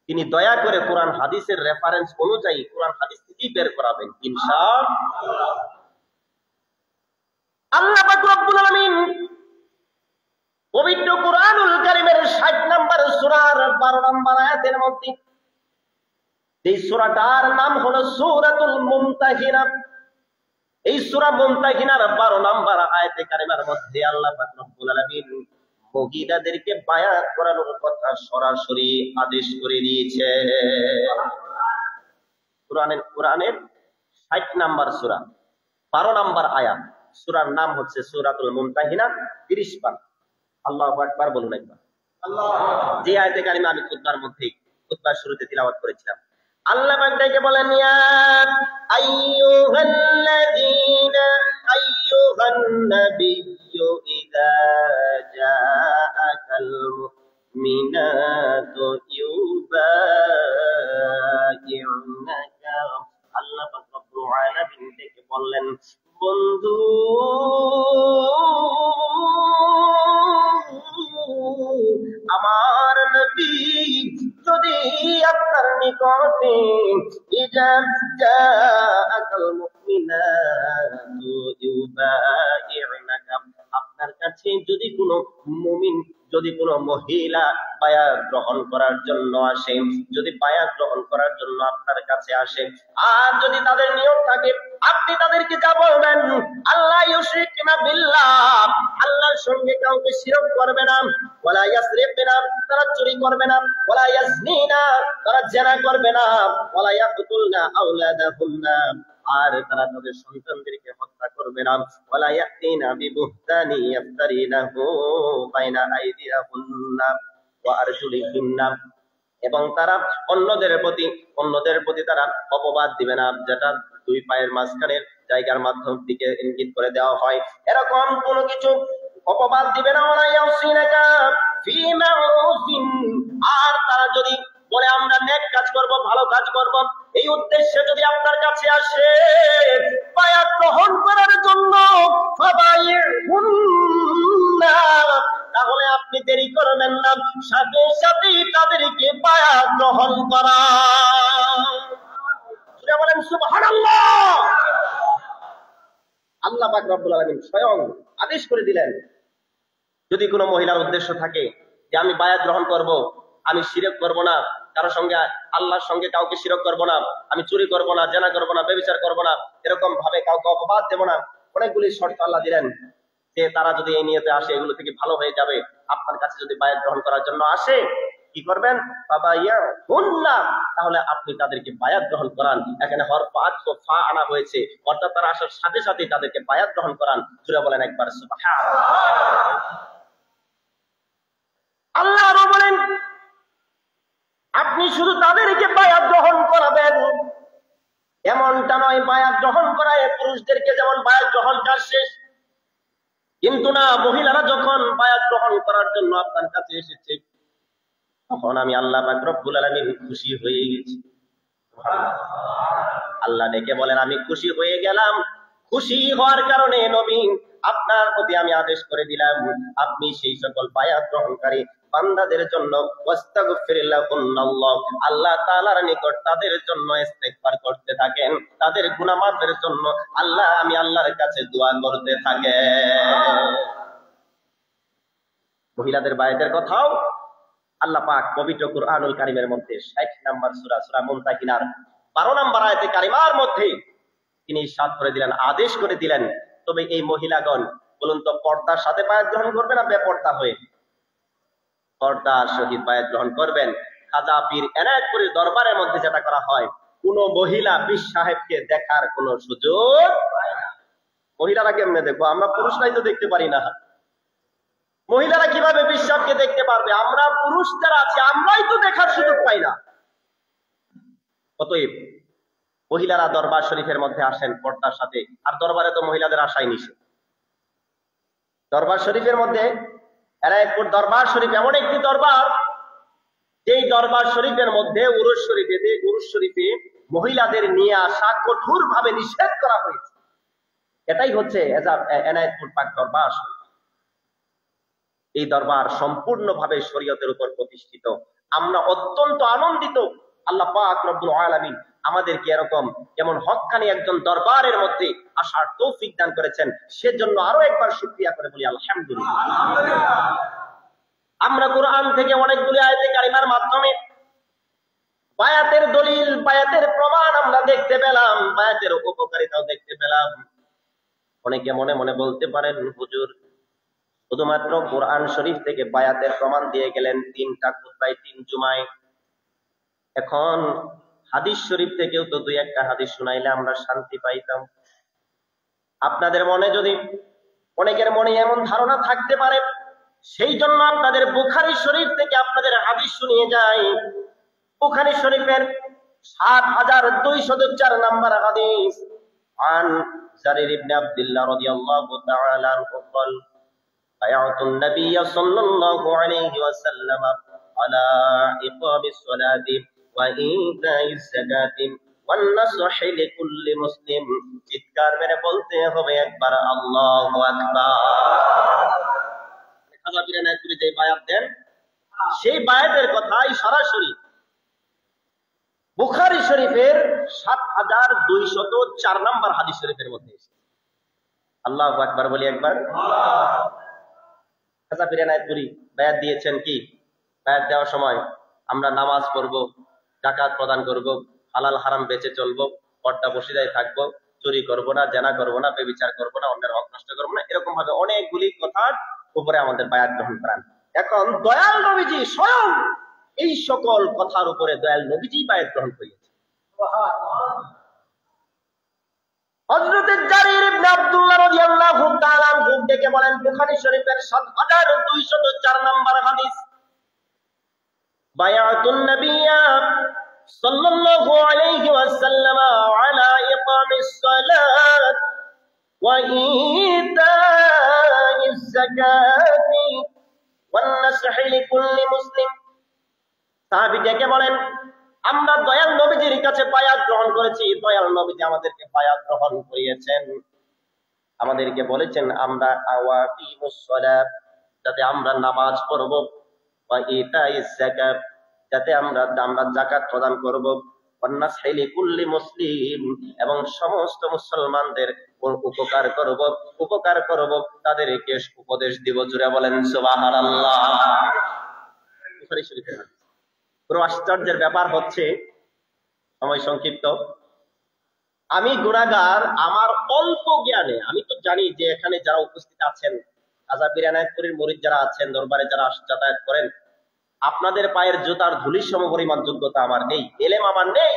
তিনি দয়া করে কোরআন হাদিসের রেফারেন্স অনুযায়ী কোরআন হাদিস থেকেই বের করাবেন ইনশাআল্লাহ। আল্লাহ পাক রব্বুল আলামিন পবিত্র কুরআনুল কারীমের 60 নম্বর সূরার 12 নম্বর আয়াতের মধ্যে, এই সূরাটার নাম হলো সূরাতুল মুমতাহিনা। এই সূরা মুমতাহিনার 12 নম্বর আয়াতে কারিমার মধ্যে আল্লাহ পাক রব্বুল আলামিন মহিলাদেরকে বায়াত করানোর কথা সরাসরি আদেশ করে দিয়েছে। কুরআনের 60 নম্বর সূরা 12 নম্বর আয়াত, সূরার নাম হচ্ছে সূরাতুল মুমতাহিনা, 30 পারা। আল্লাহু আকবার বলুন একবার। যে আয়াতে কারিমা আমি খুতবার শুরুতে তিলাওয়াত করেছিলাম। আল্লাহ পাক ডেকে বলেন, ইয়া আইয়ুহান নাবিয়্যু ইযা জাআকাল মুমিনাতু ইউবাইউনাকা। আল্লাহ পাক রব্বুল আলামিন ডেকে বললেন, বন্ধু আমার নবী যদি আপনার নিকটে ইজা জাআকাল মুমিনাতু ইউবাইউনাকা, আপনার কাছে যদি কোনো মুমিন, যদি কোনো মহিলা বায়াত গ্রহণ করার জন্য আসে, যদি বায়াত গ্রহণ করার জন্য আপনার কাছে আসে, আর যদি তাদের নিয়ত থাকে আপনি তাদেরকে যা বলবেন, আল্লাহ ইউশরিকুনা বিল্লাহ, আল্লাহর সঙ্গে কাউকে শিরক করবে না, ওয়ালা ইয়াসরিকুনা, তারা চুরি করবে না, ওয়ালা ইয়াজনিনা, তারা জিনা করবে না, ওয়ালা ইয়াকতুলনা আওলাদাহুন্না, আর তারা তাদের সন্তানদেরকে হত্যা করবে না, ওয়ালা ইয়াতিনা বিবুহতানি ইফতারিনাহু বাইনা আইদিয়াহুন্না ওয়া আরজুলিহিন্না, এবং তারা অন্যদের প্রতি তারা অপবাদ দিবে না, যেটা দুই পায়ের মাঝখানের জায়গার মাধ্যম থেকে ইঙ্গিত করে দেওয়া হয়, এরকম কোনো কিছু অপবাদ দিবে না। ওয়ালা ইয়াসিনাকা ফি মারুফিন, আর তারা যদি বলে আমরা নেক কাজ করব, ভালো কাজ করব, এই উদ্দেশ্যে যদি আপনার কাছে আসে বায়াত গ্রহণ করার জন্য, ফাবাইহুন্না, তাহলে আপনি দেরি করবেন না, সাথে সাথে তাদেরকে বায়াত গ্রহণ করা। বলেন সুবহানাল্লাহ। আল্লাহ পাক রব্বুল আলামিন স্বয়ং আদেশ করে দিলেন, যদি কোনো মহিলার উদ্দেশ্য থাকে যে আমি বায়াত গ্রহণ করব, আমি শিরক করব না, কারোর সঙ্গে আল্লাহর সঙ্গে কাউকে শিরক করব না, আমি চুরি করব না, জিনা করব না, ব্যভিচার করব না, এরকম ভাবে কাউকে অপবাদ দেব না, অনেকগুলি শর্ত আল্লাহ দিলেন, যে তারা যদি এই নিয়তে আসে এগুলো থেকে ভালো হয়ে যাবে। আপনার কাছে যদি বায়াত গ্রহণ করার জন্য আসে কি করবেন? ফাবাইহুন্না, তাহলে আপনি তাদেরকে বায়াত গ্রহণ করান। এখানে হরফাত ও ফা আনা হয়েছে, অর্থাৎ তারা আসার সাথে সাথে তাদেরকে বায়াত গ্রহণ করান। সূরা বলেন একবার সুবহানাল্লাহ। আল্লাহ আরো বলেন, আপনি শুধু তাদেরকে বায়াত গ্রহণ করাবেন এমনটা নয়, বায়াত গ্রহণ করায় পুরুষদেরকে যেমন বায়াত গ্রহণ কাজ শেষ, কিন্তু না, মহিলারা যখন বায়াত গ্রহণ করার জন্য আপনার কাছে এসেছে তখন আমি আল্লাহ পাক রব্বুল আলামিন খুশি হয়ে গেছি। আল্লাহ ডেকে বলেন, আমি খুশি হয়ে গেলাম, খুশি হওয়ার কারণে নবী আপনার প্রতি আমি আদেশ করে দিলাম, আপনি সেই সকল বায়াত গ্রহণকারী বান্দাদের জন্য আল্লাহ তাআলার নিকট তাদের জন্য ইস্তেগফার করতে থাকেন, তাদের গুনাহ মাফের জন্য আমি আল্লাহর কাছে দোয়া করতে থাকেন। মহিলাদের বায়াতের কথাও আল্লাহ পাক পবিত্র কুরআনুল কারীমের মধ্যে 60 নম্বর সূরা মুমতাহিনার 12 নম্বর আয়াতে কারিমার মধ্যে তিনি ইরশাদ করে দিলেন, আদেশ করে দিলেন। তবে এই মহিলাগণ বলুন তো, পর্দার সাথে বায়াত গ্রহণ করবেন না বেপর্দা হয়ে? পর্দার সহিত বায়াত গ্রহণ করবেন। খাজা পীর এনায়েতপুরের দরবারের মধ্যে যেটা করা হয়, কোন মহিলা পীর সাহেবকে দেখার কোন সুযোগ। মহিলারা কেমনে দেখবো? আমরা পুরুষরাই তো দেখতে পারি না, মহিলারা কিভাবে পীর সাহেবকে দেখতে পারবে? আমরা পুরুষ যারা আছি আমরাই তো দেখার সুযোগ পাই না। অতএব মহিলারা দরবার শরীফের মধ্যে আসেন পর্দার সাথে, আর দরবারে তো মহিলাদের আসাই নিষেধ। দরবার শরীফের মধ্যে এনায়েতপুর দরবার শরীফ এমন একটি দরবার, যেই দরবার শরীফের মধ্যে উরুস শরীফে মহিলাদের নিয়ে আসা কঠোর ভাবে নিষেধ করা হয়েছে। এটাই হচ্ছে এনায়েতপুর পাক দরবার শরীফ। এই দরবার সম্পূর্ণভাবে শরীয়তের উপর প্রতিষ্ঠিত। আমরা অত্যন্ত আনন্দিত, আল্লাহ পাক রব্বুল আলামিন আমাদেরকে এরকম যেমন হক্কানি একজন দরবারের মধ্যে আসার তৌফিক দান করেছেন, সেজন্য আরো একবার শুকরিয়া করে বলি আলহামদুলিল্লাহ। আমরা কোরআন থেকে অনেকগুলি আয়াতে কারিমার মাধ্যমে বায়াতের দলিল, বায়াতের প্রমাণ আমরা দেখতে পেলাম, বায়াতের উপকারিতাও দেখতে পেলাম। অনেকে মনে মনে বলতে পারেন, হুজুর শুধুমাত্র কোরআন শরীফ থেকে বায়াতের প্রমাণ দিয়ে গেলেন 3টা খুতবায় 3 জুমায়, এখন হাদিস শরীফ থেকেও তো 2-1টা হাদিস শুনাইলে আমরা শান্তি পাইতাম। আপনাদের মনে যদি, অনেকের মনে এমন ধারণা থাকতে পারে, সেই জন্য আপনাদের বুখারী শরীফ থেকে আপনাদের হাদিস শুনিয়ে যায়। বুখারী শরীফের 7204 নম্বর হাদিস, আন জারির ইবনে আব্দুল্লাহ রাদিয়াল্লাহু তাআলা আনহু قال بايعت النبي صلى الله عليه وسلم على إقام الصلاة وإيتاء الزكاة والنصح لكل مسلم। চিৎকার মেরে বলতে হবে একবার আল্লাহু আকবার। খাজা পীর এনায়েতপুরী যে বায়াত দেন, সেই বায়াতের কথাই সরাসরি বুখারী শরীফের 7204 নম্বর হাদিস শরীফের মধ্যে এসেছে। আল্লাহু আকবার বলি একবার। খাজা পীর এনায়েতপুরী বায়াত দিয়েছেন কি? বায়াত দেওয়ার সময় আমরা নামাজ পড়ব, যাকাত প্রদান করব, হালাল হারাম বেঁচে চলবো, পর্দা বসিদায় থাকবো, চুরি করব না, জেনা করব না, ব্যভিচার করব না, অন্যের হক নষ্ট করব না, এরকম ভাবে অনেকগুলি কথার উপরে আমাদের বায়াত গ্রহণ করেন। এখন দয়াল নবীজি স্বয়ং এই সকল কথার উপরে দয়াল নবীজি বায়াত গ্রহণ করিয়েছেন। হযরত জারির ইবনে আব্দুল্লাহ রাদিয়াল্লাহু তাআলা আনহু ডেকে বলেন, বুখারী শরীফের 7204 নম্বর হাদিস, বায়াতুন নবিয়্যা সাল্লাল্লাহু আলাইহি ওয়াসাল্লাম আলা ইকামিস সালাত ওয়া ইতাইজ যাকাতি ওয়ান নাসহি লিকুল্লি মুসলিম। সাহাবী ডেকে বলেন, আমরা দয়াল নবীজির কাছে বায়াত গ্রহণ করেছি, দয়াল নবীজি আমাদেরকে বায়াত গ্রহণ করিয়েছেন, আমাদেরকে বলেছেন আমরা আওয়াকিমুস সালাত, যাতে আমরা নামাজ পড়ব, ওয়া ইতাইজ যাকাত, যাতে আমরা যাকাত প্রদান করব, ওয়ান নাসহি লিকুল্লি মুসলিম, এবং সমস্ত মুসলমানদের উপকার করব, তাদেরকে উপদেশ দিব। জোরে বলেন সুবহানাল্লাহ। বুখারী শরীফের হাদিস। বড় আশ্চর্যের ব্যাপার হচ্ছে, সময় সংক্ষিপ্ত, আমি গুনাহগার, আমার অল্প জ্ঞানে আমি তো জানি যে এখানে যারা উপস্থিত আছেন, খাজা পীর এনায়েতপুরীর মুরিদ যারা আছেন, দরবারে যারা যাতায়াত করেন, আপনাদের পায়ের জুতার ধুলির সমপরিমাণ যোগ্যতা আমার নেই, এলেম আমার নেই।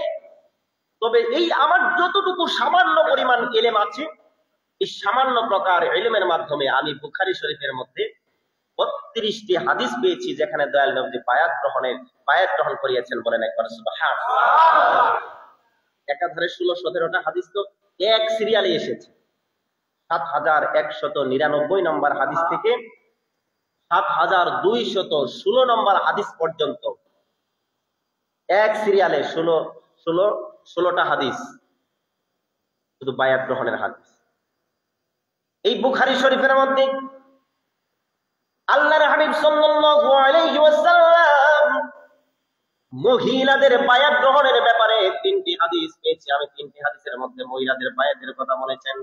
তবে এই আমার যতটুকু সামান্য পরিমাণ এলেম আছে, এই সামান্য প্রকার এলেমের মাধ্যমে আমি বুখারী শরীফের মধ্যে 32টি হাদিস পেয়েছি যেখানে দয়াল নবী বায়াত গ্রহণ করিয়েছেন। বলেন একবার সুবহানাল্লাহ। একাধারে 16-17টা হাদিস তো এক সিরিয়ালে এসেছে। 7199 নম্বর হাদিস থেকে 7216 নম্বর হাদিস পর্যন্ত এক সিরিয়ালে 16টা হাদিস শুধু বায়াত গ্রহণের হাদিস। এই বুখারী শরীফের মধ্যে আল্লাহর হাবিব সাল্লাল্লাহু আলাইহি ওয়াসাল্লাম মহিলাদের বায়াত গ্রহণের ব্যাপারে 3টি হাদিস পেয়েছি আমি। 3টি হাদিসের মধ্যে মহিলাদের বায়াতের কথা বলেছেন।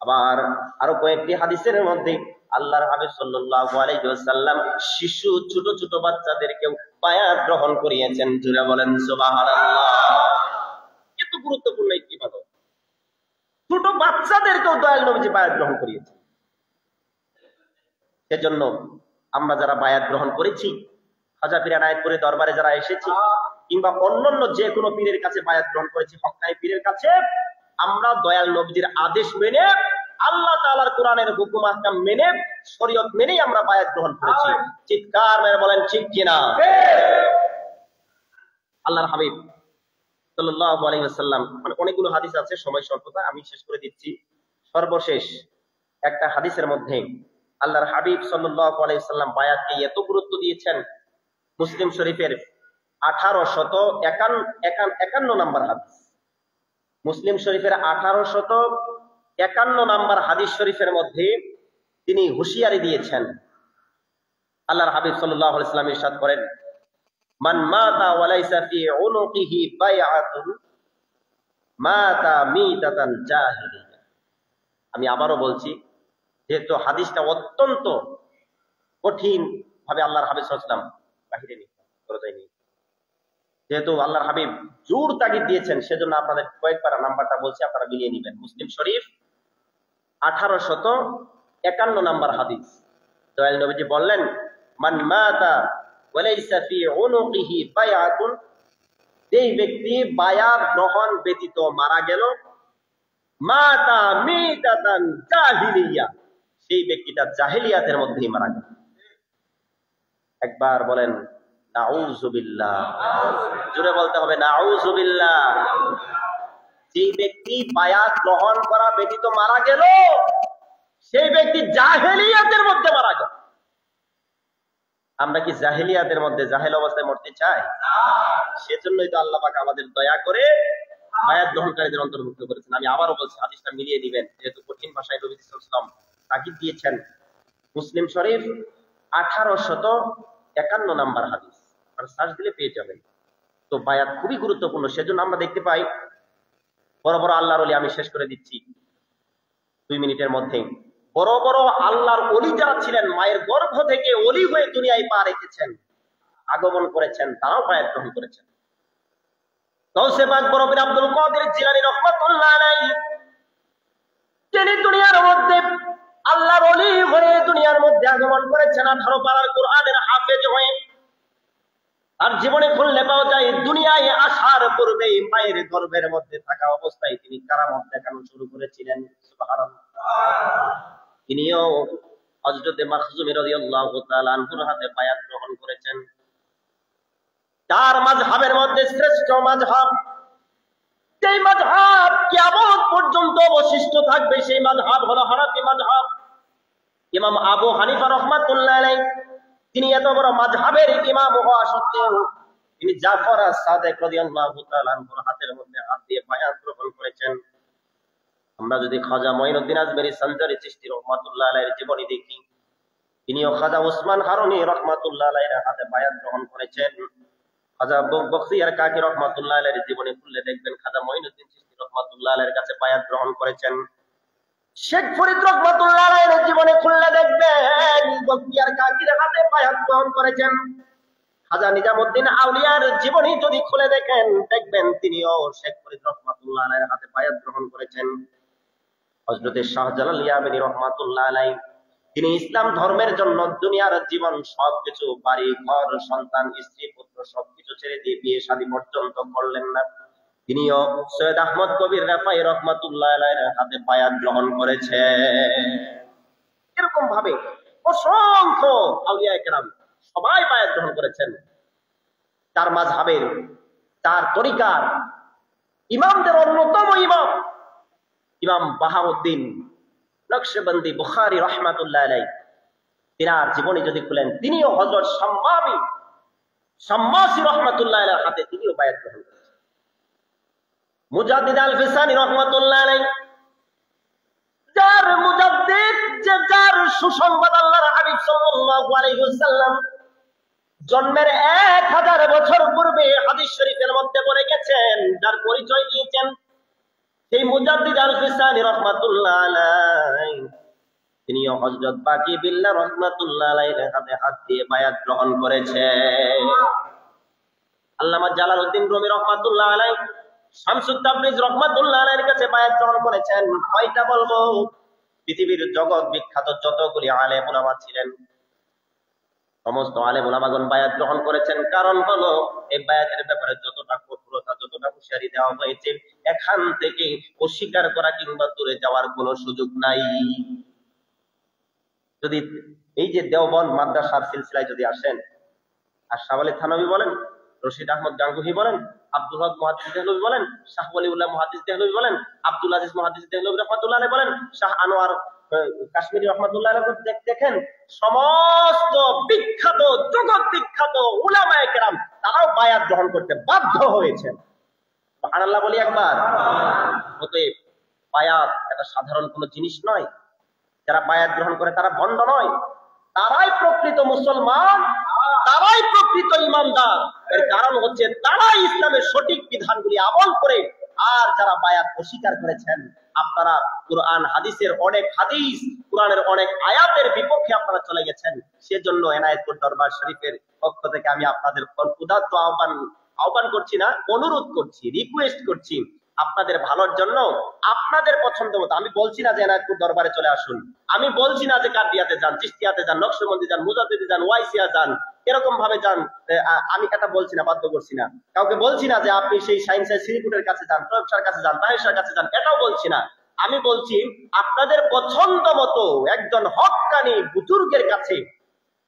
আবার আরো কয়েকটি হাদিসের মধ্যে আল্লাহর হাবিব সাল্লাল্লাহু আলাইহি ওয়াসাল্লাম শিশু ছোট ছোট বাচ্চাদেরকেও বায়াত গ্রহণ করিয়েছেন। জোরে বলেন সুবহানাল্লাহ। এত গুরুত্বপূর্ণ একটি ইবাদত, ছোট বাচ্চাদেরকেও দয়াল নবীজি বায়াত গ্রহণ করিয়েছেন। সেজন্য আমরা যারা বায়াত গ্রহণ করেছি, খাজা পীর এনায়েতপুরীর দরবারে যারা এসেছি, কিংবা অন্যান্য যে কোনো পীরের কাছে বায়াত গ্রহণ করেছি, হক্কানি পীরের কাছে, আমরা দয়াল নবীজির আদেশ মেনে, আল্লাহ তাআলার কোরআনের হুকুম আহকাম মেনে, শরীয়ত মেনেই আমরা বায়াত গ্রহণ করেছি। চিৎকার মেরে বলেন ঠিক কিনা? আল্লাহর হাবিব সাল্লাল্লাহু আলাইহি ওয়াসাল্লাম, মানে অনেকগুলো হাদিস আছে, সময় স্বল্পতা, আমি শেষ করে দিচ্ছি। সর্বশেষ একটা হাদিসের মধ্যে আল্লাহর হাবিব সাল্লাল্লাহু আলাইহি ওয়াসাল্লাম বায়াতকে এত গুরুত্ব দিয়েছেন। মুসলিম শরীফের 1851 নম্বর হাদিস, মুসলিম শরীফের 1851 নম্বর হাদিস শরীফের মধ্যে তিনি হুঁশিয়ারি দিয়েছেন। আল্লাহর হাবিব সাল্লাল্লাহু আলাইহি ওয়াসাল্লাম ইরশাদ করেন, মান মাতা ওয়া লাইসা ফি উনুকিহি বাইআতুন মাতা মিতাতান জাহিলিয়া। আমি আবারও বলছি, যেহেতু হাদিসটা অত্যন্ত কঠিন ভাবে আল্লাহর হাবিব সাল্লাল্লাহু আলাইহি ওয়াসাল্লাম বাহিরে নিয়ে, যেহেতু আল্লাহর হাবিব জোর তাগিদ দিয়েছেন, সেজন্য আপনাদের কয়েকবার নাম্বারটা বলছি, আপনারা মিলিয়ে নেবেন। মুসলিম শরীফ 1851 নাম্বার হাদিস। দয়াল নবীজি বললেন, মান মাতা ওয়া লাইসা ফি উনুকিহি বাইআতুন, যেই ব্যক্তি বায়াত গ্রহণ ব্যতীত মারা গেল, মাতা মিতাতান জাহিলিয়া, সেই ব্যক্তিটা জাহিলিয়াতের মধ্যেই মারা গেল। একবার বলেন নাউযুবিল্লাহ, জোরে বলতে হবে নাউযুবিল্লাহ। যে ব্যক্তি বায়াত গ্রহণ করা ব্যতীত মারা গেল, সেই ব্যক্তি জাহেলিয়াতের মধ্যে মারা গেল। আমরা কি জাহেলিয়াতের মধ্যে জাহেল অবস্থায় মরতে চাই? সেজন্যই তো আল্লাহ পাক আমাদের দয়া করে বায়াত গ্রহণকারীদের অন্তর্ভুক্ত করেছেন। আমি আবারও বলছি, হাদিসটা মিলিয়ে দিবেন, যেহেতু কঠিন ভাষায় নবী সাল্লাল্লাহু আলাইহি ওয়াসাল্লাম তাকিদ দিয়েছেন। মুসলিম শরীফ 1851 নাম্বার হাদিস, আর সার্চ দিলে পেয়ে যাবেন। তো বায়াত খুবই গুরুত্বপূর্ণ। সেজন্য আমরা দেখতে পাই বড় বড় আল্লাহর ওলি, আমি শেষ করে দিচ্ছি 2 মিনিটের মধ্যে, বড় বড় আল্লাহর ওলি যারা ছিলেন, মায়ের গর্ভ থেকে ওলি হয়ে দুনিয়ায় পা রেখেছেন, আগমন করেছেন, তারাও বায়াত গ্রহণ করেছেন। গাউসে পাক বরফির আব্দুল কাদের জিলানী রাহমাতুল্লাহ আলাইহি, তিনি দুনিয়ার মধ্যে আল্লাহর ওলি হয়ে দুনিয়ার মধ্যে আগমন করেছেন, 18 পারার কোরআনের হাফেজ হয়ে। আর জীবনে খুললে পাওয়া যায়, দুনিয়ায় আসার পূর্বে মায়ের গর্ভের মধ্যে থাকা অবস্থায় তিনি কারামত দেখানো শুরু করেছিলেন। সুবহানাল্লাহ। তিনিও হযরতে মাখজুম রাদিয়াল্লাহু তাআলা আনহুর হাতে বায়াত গ্রহণ করেছেন। 4 মাযহাবের মধ্যে শ্রেষ্ঠ মাযহাব, যেই মাযহাব কিয়ামত পর্যন্ত অবশিষ্ট থাকবে, সেই মাযহাব হলো হানাফি মাযহাব। ইমাম আবু হানিফা রাহমাতুল্লাহ আলাইহি, তিনি এত বড় মাযহাবের ইমাম হওয়া সত্ত্বেও তিনি জাফর আস-সাদিক রাদিয়াল্লাহু তাআলা আনহুর হাতের মধ্যে হাত দিয়ে বায়াত গ্রহণ করেছেন। আমরা যদি খাজা মঈনুদ্দিন আজমেরী সঞ্জারি চিশতি রাহমাতুল্লাহ আলাইহির জীবনী দেখি, তিনিও খাজা উসমান হারুনি রাহমাতুল্লাহ আলাইহির হাতে বায়াত গ্রহণ করেছেন। খাজা বখতিয়ার কাকি রাহমাতুল্লাহ আলাইহির জীবনী খুললে দেখবেন খাজা মঈনুদ্দিন চিশতি রাহমাতুল্লাহ আলাইহির কাছে বায়াত গ্রহণ করেছেন। শেখ ফরিদ রাহমাতুল্লাহ আলাইহির জীবনী খুললে দেখবেন বখতিয়ার কাকির হাতে বায়াত গ্রহণ করেছেন। খাজা নিজামউদ্দিন আউলিয়ার জীবনী যদি খুলে দেখেন, দেখবেন তিনিও শেখ ফরিদ রাহমাতুল্লাহ আলাইহির হাতে বায়াত গ্রহণ করেছেন। হযরতে শাহজালাল ইয়ামানী রাহমাতুল্লাহ আলাইহি, তিনি ইসলাম ধর্মের জন্য দুনিয়ার জীবন সবকিছু, বাড়ি ঘর, সন্তান, স্ত্রী, পুত্র সবকিছু ছেড়ে দিয়ে বিয়ে শাদী পর্যন্ত করলেন না। তিনিও সৈয়দ আহমদ কবির রাফাই রাহমাতুল্লাহ আলাইহির হাতে বায়াত গ্রহণ করেছেন। এরকম ভাবে অসংখ্য আউলিয়া কেরাম সবাই বায়াত গ্রহণ করেছেন। 4 মাযহাবের, 4 তরিকার ইমামদের অন্যতম ইমাম ইমাম বাহাউদ্দিন নকশবন্দি বুখারী রাহমাতুল্লাহ আলাইহি, তিনার জীবনী যদি খুলেন, তিনিও হযরত শাম্মাসী রাহমাতুল্লাহ আলাইহির হাতে তিনিও বায়াত গ্রহণ করেছেন। মুজাদ্দিদ আল-ফিসানি রাহমাতুল্লাহ আলাইহি, যার মুজাদ্দিদ, যার সুসংবাদ আল্লাহর হাবিব সাল্লাল্লাহু আলাইহি ওয়াসাল্লাম জন্মের 1000 বছর পূর্বে হাদিস শরীফের মধ্যে বলে গেছেন, যার পরিচয় দিয়েছেন, সেই মুজাদ্দিদ আল-ফিসানি রাহমাতুল্লাহ আলাইহি, তিনিও হযরত বাকি বিল্লাহ রাহমাতুল্লাহ আলাইহির হাতে হাত দিয়ে বায়াত গ্রহণ করেছেন। আল্লামা জালালউদ্দিন রুমি রাহমাতুল্লাহ আলাইহি, শামসুত তাবরিজ রাহমাতুল্লাহ আলাইহির কাছে বায়াত গ্রহণ করেছেন। কয়টা বলবো? পৃথিবীর জগৎ বিখ্যাত যতগুলি আলেম উলামা ছিলেন, সমস্ত আলেম উলামাগণ বায়াত গ্রহণ করেছেন। কারণ হলো, এই বায়াতের ব্যাপারে যতটা কঠোরতা, যতটা হুঁশিয়ারি দেওয়া হয়েছে, এখান থেকে অস্বীকার করা কিংবা দূরে যাওয়ার কোনো সুযোগ নাই। যদি এই যে দেওবন্দ মাদ্রাসার সিলসিলায় যদি আসেন, আর শাহ আলী থানভী বলেন, রশিদ আহমদ গাঙ্গুহি বলেন, আব্দুল হক মুহাদ্দিস দেহলভী বলেন, শাহ ওয়ালিউল্লাহ মুহাদ্দিস দেহলভী বলেন, আব্দুল আজিজ মুহাদ্দিস দেহলভী রাহমাতুল্লাহ আলাইহি বলেন, শাহ আনোয়ার কাশ্মীরি রাহমাতুল্লাহ আলাইহি, দেখেন সমস্ত বিখ্যাত, জগৎ বিখ্যাত উলামায়ে কেরাম তারাও বায়াত গ্রহণ করতে বাধ্য হয়েছেন। সুবহানাল্লাহ বলি একবার। অতএব বায়াত এটা সাধারণ কোনো জিনিস নয়। যারা বায়াত গ্রহণ করে তারা ভণ্ড নয়, তারাই প্রকৃত মুসলমান, তারাই প্রকৃত ইমানদার। এর কারণ হচ্ছে তারাই ইসলামের সঠিক বিধানগুলি আমল করে। আর যারা বায়াত অস্বীকার করেছেন, আপনারা কোরআন হাদিসের অনেক হাদিস, কোরআনের অনেক আয়াতের বিপক্ষে আপনারা চলে গেছেন। সেজন্য এনায়েতপুর দরবার শরীফের পক্ষ থেকে আমি আপনাদের উদাত্ত আহ্বান করছি না, অনুরোধ করছি, রিকোয়েস্ট করছি, আপনাদের ভালোর জন্য আপনাদের পছন্দ মতো। আমি বলছি না যে এনায়েতপুর দরবারে চলে আসুন, আমি বলছি না যে কাদিয়াতে যান, চিশতিয়াতে যান, নকশবন্দি যান, মুজাদ্দিদি যান, ওয়াইসিয়া যান, এরকম ভাবে যান। আমি এটা বলছি না, বাধ্য করছি না কাউকে, বলছি না যে আপনি সেই সায়েন্সের সিরিকুটের কাছে যান, প্রয়োগশার কাছে যান, তাহের কাছে যান, এটাও বলছি না। আমি বলছি আপনাদের পছন্দ মতো একজন হক্কানি বুজুর্গের কাছে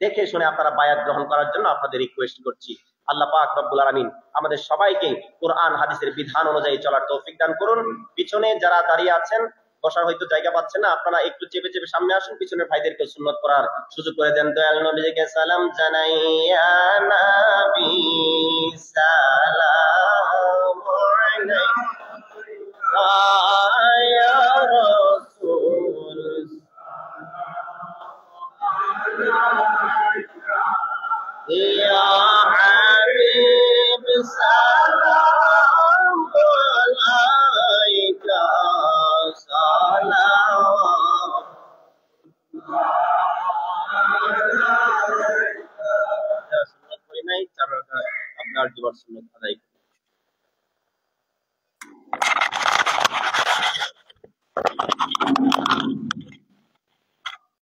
দেখে শুনে আপনারা বায়াত গ্রহণ করার জন্য আপনাদের রিকোয়েস্ট করছি। আল্লাহ পাক রব্বুল আলামিন আমাদের সবাইকে কোরআন হাদিসের বিধান অনুযায়ী চলার তৌফিক দান করুন। পিছনে যারা দাঁড়িয়ে আছেন, বসার হয়তো জায়গা পাচ্ছেন না, আপনারা একটু চেপে চেপে সামনে আসুন, পিছনের ভাইদেরকে সুন্নত করার সুযোগ করে দেন। দয়াল নবীকে সালাম জানাই, ইয়া নবী সালাম আলাইকা, ইয়া রাসূল ইয়া হাবিব সালাম আলাইকা, সালাম। সুন্নত করি নাই, আপনার দুবার সুন্নত আদায়